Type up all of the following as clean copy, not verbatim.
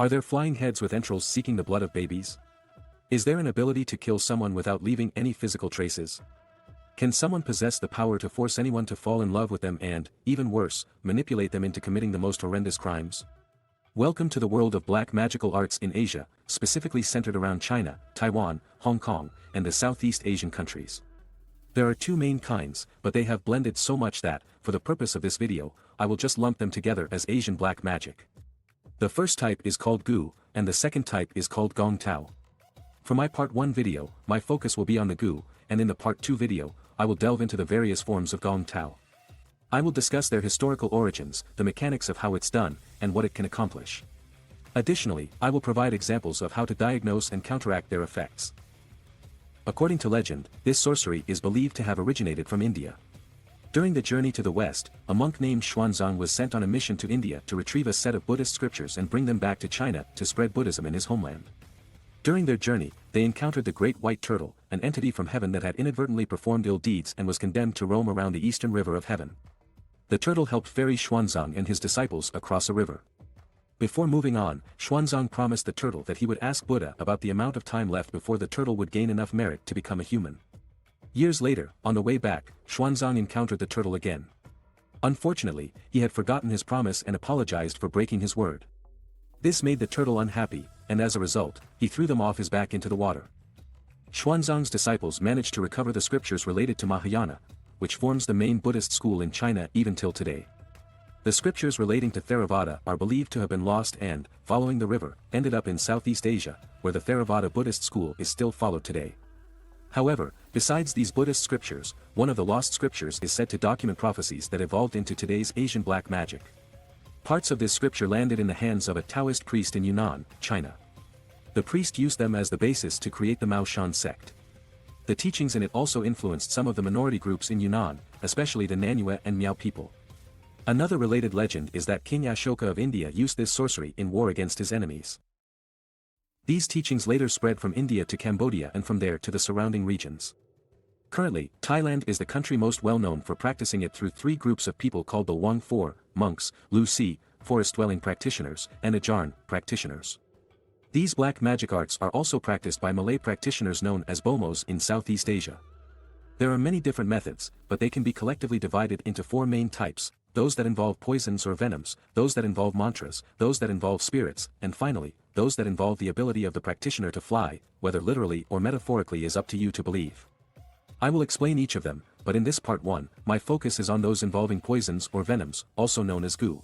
Are there flying heads with entrails seeking the blood of babies? Is there an ability to kill someone without leaving any physical traces? Can someone possess the power to force anyone to fall in love with them and, even worse, manipulate them into committing the most horrendous crimes? Welcome to the world of black magical arts in Asia, specifically centered around China, Taiwan, Hong Kong, and the Southeast Asian countries. There are two main kinds, but they have blended so much that, for the purpose of this video, I will just lump them together as Asian black magic. The first type is called Gu, and the second type is called Gong Tao. For my part 1 video, my focus will be on the Gu, and in the part 2 video, I will delve into the various forms of Gong Tao. I will discuss their historical origins, the mechanics of how it's done, and what it can accomplish. Additionally, I will provide examples of how to diagnose and counteract their effects. According to legend, this sorcery is believed to have originated from India. During the journey to the west, a monk named Xuanzang was sent on a mission to India to retrieve a set of Buddhist scriptures and bring them back to China to spread Buddhism in his homeland. During their journey, they encountered the Great White Turtle, an entity from heaven that had inadvertently performed ill deeds and was condemned to roam around the eastern river of heaven. The turtle helped ferry Xuanzang and his disciples across a river. Before moving on, Xuanzang promised the turtle that he would ask Buddha about the amount of time left before the turtle would gain enough merit to become a human. Years later, on the way back, Xuanzang encountered the turtle again. Unfortunately, he had forgotten his promise and apologized for breaking his word. This made the turtle unhappy, and as a result, he threw them off his back into the water. Xuanzang's disciples managed to recover the scriptures related to Mahayana, which forms the main Buddhist school in China even till today. The scriptures relating to Theravada are believed to have been lost and, following the river, ended up in Southeast Asia, where the Theravada Buddhist school is still followed today. However, besides these Buddhist scriptures, one of the lost scriptures is said to document prophecies that evolved into today's Asian black magic. Parts of this scripture landed in the hands of a Taoist priest in Yunnan, China. The priest used them as the basis to create the Maoshan sect. The teachings in it also influenced some of the minority groups in Yunnan, especially the Nanyue and Miao people. Another related legend is that King Ashoka of India used this sorcery in war against his enemies. These teachings later spread from India to Cambodia and from there to the surrounding regions. Currently, Thailand is the country most well known for practicing it through 3 groups of people called the Wang 4, monks, Lu Si, forest-dwelling practitioners, and Ajarn, practitioners. These black magic arts are also practiced by Malay practitioners known as Bomos in Southeast Asia. There are many different methods, but they can be collectively divided into 4 main types: those that involve poisons or venoms, those that involve mantras, those that involve spirits, and finally, those that involve the ability of the practitioner to fly, whether literally or metaphorically is up to you to believe. I will explain each of them, but in this part 1, my focus is on those involving poisons or venoms, also known as Gu.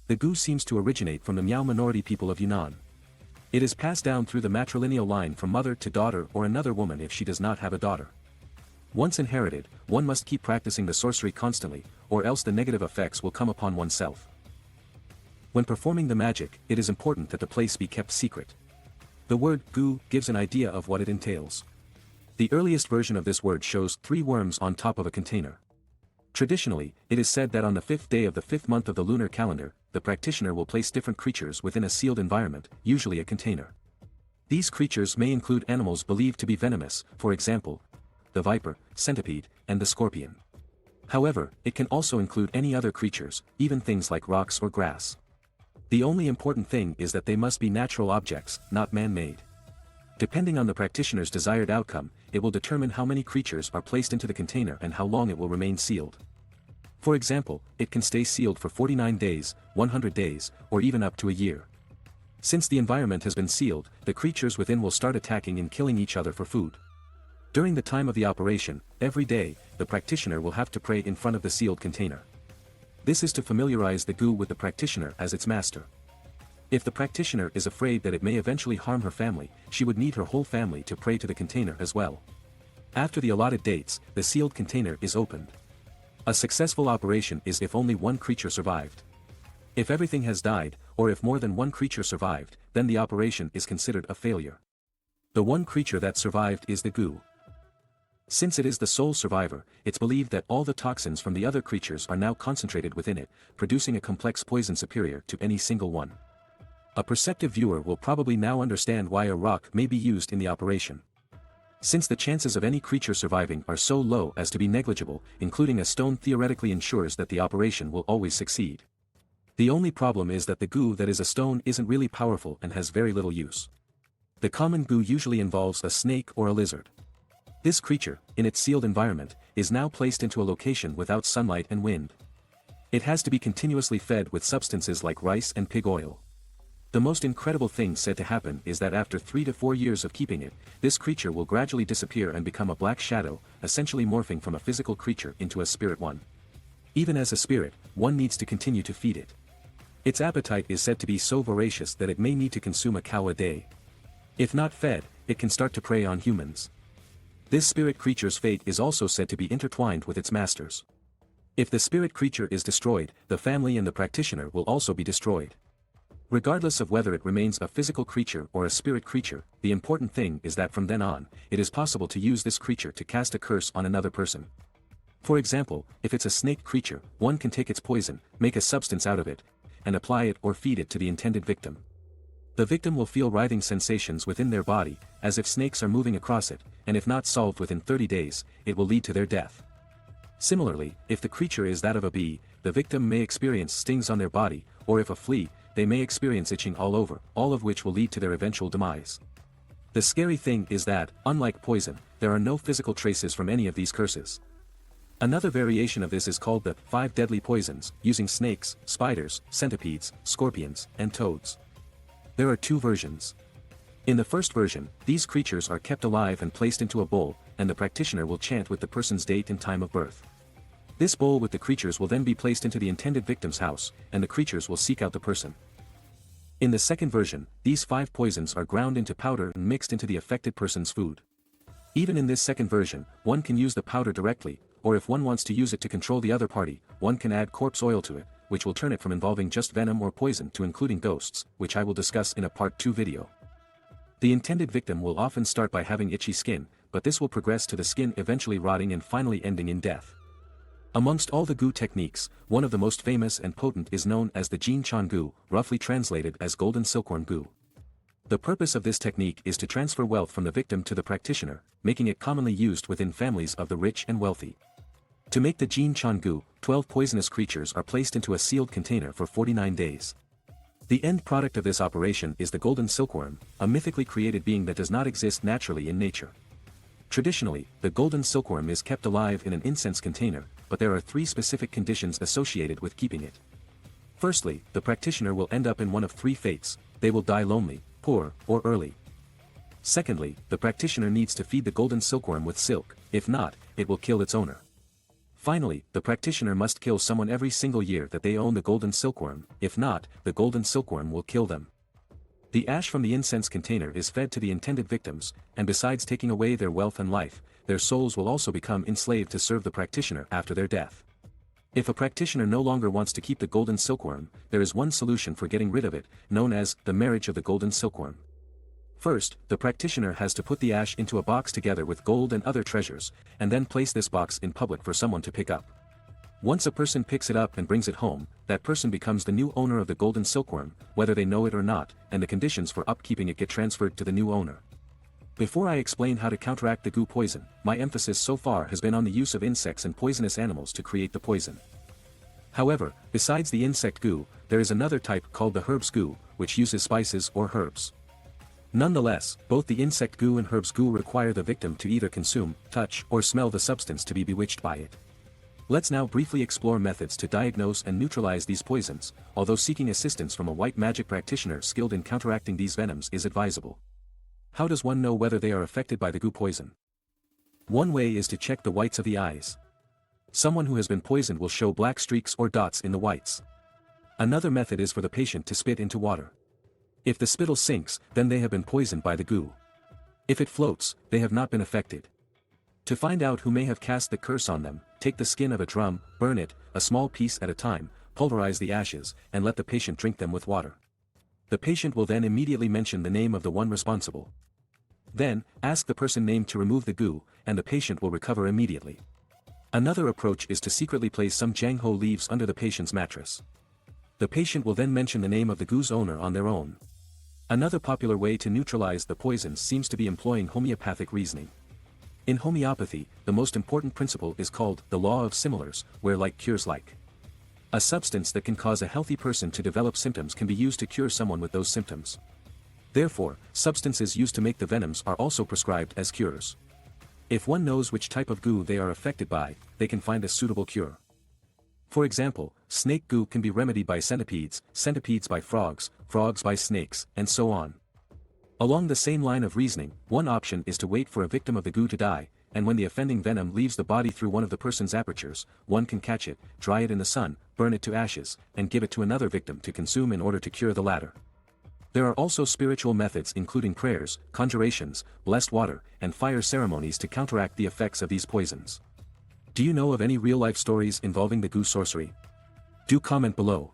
The Gu seems to originate from the Miao minority people of Yunnan. It is passed down through the matrilineal line from mother to daughter or another woman if she does not have a daughter. Once inherited, one must keep practicing the sorcery constantly, or else the negative effects will come upon oneself. When performing the magic, it is important that the place be kept secret. The word Gu gives an idea of what it entails. The earliest version of this word shows 3 worms on top of a container. Traditionally, it is said that on the 5th day of the 5th month of the lunar calendar, the practitioner will place different creatures within a sealed environment, usually a container. These creatures may include animals believed to be venomous, for example, the viper, centipede, and the scorpion. However, it can also include any other creatures, even things like rocks or grass. The only important thing is that they must be natural objects, not man-made. Depending on the practitioner's desired outcome, it will determine how many creatures are placed into the container and how long it will remain sealed. For example, it can stay sealed for 49 days, 100 days, or even up to a year. Since the environment has been sealed, the creatures within will start attacking and killing each other for food. During the time of the operation, every day, the practitioner will have to pray in front of the sealed container. This is to familiarize the Gu with the practitioner as its master. If the practitioner is afraid that it may eventually harm her family, she would need her whole family to pray to the container as well. After the allotted dates, the sealed container is opened. A successful operation is if only one creature survived. If everything has died, or if more than one creature survived, then the operation is considered a failure. The one creature that survived is the Gu. Since it is the sole survivor, it's believed that all the toxins from the other creatures are now concentrated within it, producing a complex poison superior to any single one. A perceptive viewer will probably now understand why a rock may be used in the operation. Since the chances of any creature surviving are so low as to be negligible, including a stone theoretically ensures that the operation will always succeed. The only problem is that the goo that is a stone isn't really powerful and has very little use. The common goo usually involves a snake or a lizard. This creature, in its sealed environment, is now placed into a location without sunlight and wind. It has to be continuously fed with substances like rice and pig oil. The most incredible thing said to happen is that after 3 to 4 years of keeping it, this creature will gradually disappear and become a black shadow, essentially morphing from a physical creature into a spirit one. Even as a spirit, one needs to continue to feed it. Its appetite is said to be so voracious that it may need to consume a cow a day. If not fed, it can start to prey on humans. This spirit creature's fate is also said to be intertwined with its master's. If the spirit creature is destroyed, the family and the practitioner will also be destroyed. Regardless of whether it remains a physical creature or a spirit creature, the important thing is that from then on, it is possible to use this creature to cast a curse on another person. For example, if it's a snake creature, one can take its poison, make a substance out of it, and apply it or feed it to the intended victim. The victim will feel writhing sensations within their body, as if snakes are moving across it, and if not solved within 30 days, it will lead to their death. Similarly, if the creature is that of a bee, the victim may experience stings on their body, or if a flea, they may experience itching all over, all of which will lead to their eventual demise. The scary thing is that, unlike poison, there are no physical traces from any of these curses. Another variation of this is called the 5 deadly poisons, using snakes, spiders, centipedes, scorpions, and toads. There are 2 versions. In the first version, these creatures are kept alive and placed into a bowl, and the practitioner will chant with the person's date and time of birth. This bowl with the creatures will then be placed into the intended victim's house, and the creatures will seek out the person. In the second version, these 5 poisons are ground into powder and mixed into the affected person's food. Even in this second version, one can use the powder directly, or if one wants to use it to control the other party, one can add corpse oil to it, which will turn it from involving just venom or poison to including ghosts, which I will discuss in a part 2 video. The intended victim will often start by having itchy skin, but this will progress to the skin eventually rotting and finally ending in death. Amongst all the goo techniques, one of the most famous and potent is known as the Jin Chan goo, roughly translated as golden silkworm goo. The purpose of this technique is to transfer wealth from the victim to the practitioner, making it commonly used within families of the rich and wealthy. To make the Jin Chan goo, 12 poisonous creatures are placed into a sealed container for 49 days. The end product of this operation is the golden silkworm, a mythically created being that does not exist naturally in nature. Traditionally, the golden silkworm is kept alive in an incense container, but there are 3 specific conditions associated with keeping it. Firstly, the practitioner will end up in one of 3 fates: they will die lonely, poor, or early. Secondly, the practitioner needs to feed the golden silkworm with silk, if not, it will kill its owner. Finally, the practitioner must kill someone every single year that they own the golden silkworm, if not, the golden silkworm will kill them. The ash from the incense container is fed to the intended victims, and besides taking away their wealth and life, their souls will also become enslaved to serve the practitioner after their death. If a practitioner no longer wants to keep the golden silkworm, there is one solution for getting rid of it, known as the marriage of the golden silkworm. First, the practitioner has to put the ash into a box together with gold and other treasures, and then place this box in public for someone to pick up. Once a person picks it up and brings it home, that person becomes the new owner of the golden silkworm, whether they know it or not, and the conditions for upkeeping it get transferred to the new owner. Before I explain how to counteract the goo poison, my emphasis so far has been on the use of insects and poisonous animals to create the poison. However, besides the insect goo, there is another type called the herbs goo, which uses spices or herbs. Nonetheless, both the insect goo and herbs goo require the victim to either consume, touch, or smell the substance to be bewitched by it. Let's now briefly explore methods to diagnose and neutralize these poisons, although seeking assistance from a white magic practitioner skilled in counteracting these venoms is advisable. How does one know whether they are affected by the goo poison? One way is to check the whites of the eyes. Someone who has been poisoned will show black streaks or dots in the whites. Another method is for the patient to spit into water. If the spittle sinks, then they have been poisoned by the goo. If it floats, they have not been affected. To find out who may have cast the curse on them, take the skin of a drum, burn it, a small piece at a time, pulverize the ashes, and let the patient drink them with water. The patient will then immediately mention the name of the one responsible. Then, ask the person named to remove the goo, and the patient will recover immediately. Another approach is to secretly place some jangho leaves under the patient's mattress. The patient will then mention the name of the goo's owner on their own. Another popular way to neutralize the poisons seems to be employing homeopathic reasoning. In homeopathy, the most important principle is called the law of similars, where like cures like. A substance that can cause a healthy person to develop symptoms can be used to cure someone with those symptoms. Therefore, substances used to make the venoms are also prescribed as cures. If one knows which type of goo they are affected by, they can find a suitable cure. For example, snake goo can be remedied by centipedes, centipedes by frogs, frogs by snakes, and so on. Along the same line of reasoning, one option is to wait for a victim of the goo to die, and when the offending venom leaves the body through one of the person's apertures, one can catch it, dry it in the sun, burn it to ashes, and give it to another victim to consume in order to cure the latter. There are also spiritual methods including prayers, conjurations, blessed water, and fire ceremonies to counteract the effects of these poisons. Do you know of any real-life stories involving the goo sorcery? Do comment below.